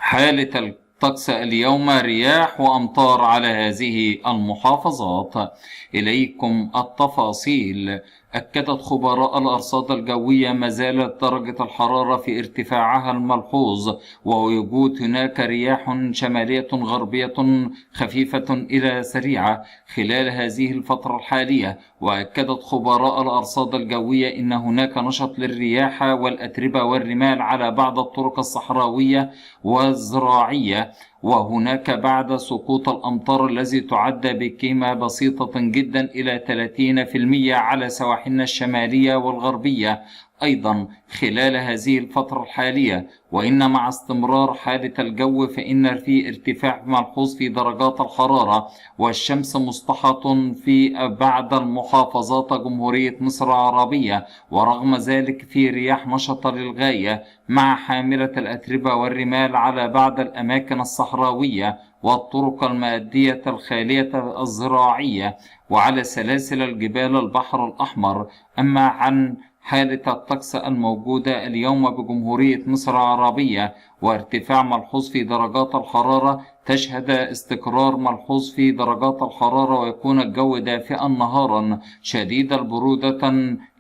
حالة الطقس اليوم رياح وأمطار على هذه المحافظات. إليكم التفاصيل. أكدت خبراء الأرصاد الجوية ما زالت درجة الحرارة في ارتفاعها الملحوظ، ووجود هناك رياح شمالية غربية خفيفة إلى سريعة خلال هذه الفترة الحالية. وأكدت خبراء الأرصاد الجوية أن هناك نشاط للرياح والأتربة والرمال على بعض الطرق الصحراوية والزراعية، وهناك بعد سقوط الأمطار الذي تعد بقيمة بسيطة جدا إلى 30% على سواحلنا الشمالية والغربية أيضا خلال هذه الفترة الحالية. وإن مع استمرار حالة الجو فإن في ارتفاع ملحوظ في درجات الحرارة، والشمس مسطحة في بعض المحافظات جمهورية مصر العربية، ورغم ذلك في رياح نشطة للغاية مع حاملة الأتربة والرمال على بعض الأماكن الصحراوية والطرق المائية الخالية الزراعية وعلى سلاسل الجبال البحر الأحمر. أما عن حالة الطقس الموجودة اليوم بجمهورية مصر العربية، وارتفاع ملحوظ في درجات الحرارة، تشهد استقرار ملحوظ في درجات الحرارة، ويكون الجو دافئا نهارا شديد البرودة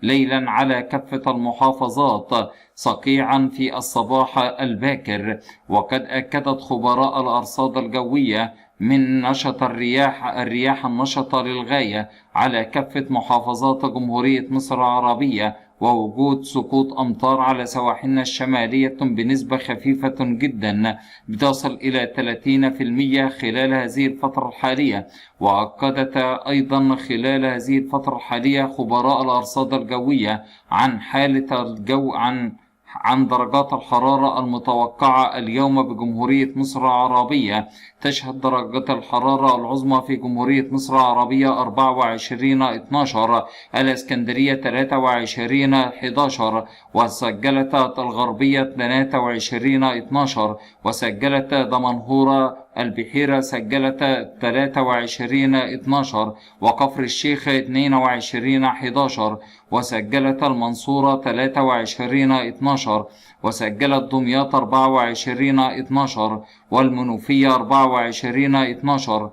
ليلا على كافة المحافظات، صقيعا في الصباح الباكر. وقد أكدت خبراء الأرصاد الجوية من نشط الرياح النشطة للغاية على كافة محافظات جمهورية مصر العربية، ووجود سقوط أمطار على سواحلنا الشمالية بنسبة خفيفة جدا بتصل إلى 30% خلال هذه الفترة الحالية. وأكدت أيضا خلال هذه الفترة الحالية خبراء الأرصاد الجوية عن حالة الجو عن درجات الحرارة المتوقعة اليوم بجمهورية مصر العربية. تشهد درجة الحرارة العظمى في جمهورية مصر العربية 24-12، الإسكندرية 23-11، وسجلت الغربية 23-12، وسجلت دمنهورة البحيرة سجلت 23-12، وكفر الشيخ 22-11، وسجلت المنصورة 23-12، وسجلت دمياط 24-12، والمنوفية 24-12،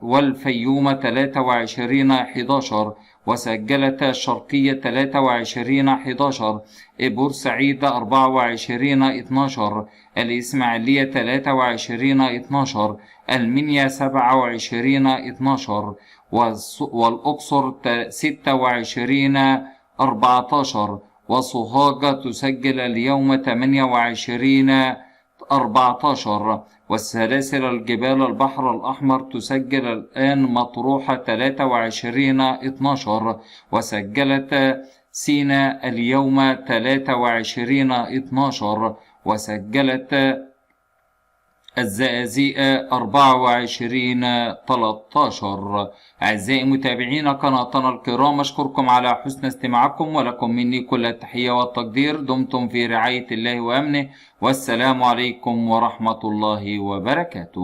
والفيوم 23-11، وسجلت الشرقية 23-11، بورسعيد 24-12، الإسماعيلية 23-12، المنيا 27-12، والأقصر 26-14، وسوهاج تسجل اليوم 28-14، والسلاسل الجبال البحر الأحمر تسجل الآن مطروحة 23-12، وسجلت سيناء اليوم 23-12، وسجلت الزقازيق 24-13. أعزائي متابعين قناتنا الكرام، أشكركم على حسن استماعكم، ولكم مني كل التحية والتقدير. دمتم في رعاية الله وأمنه، والسلام عليكم ورحمة الله وبركاته.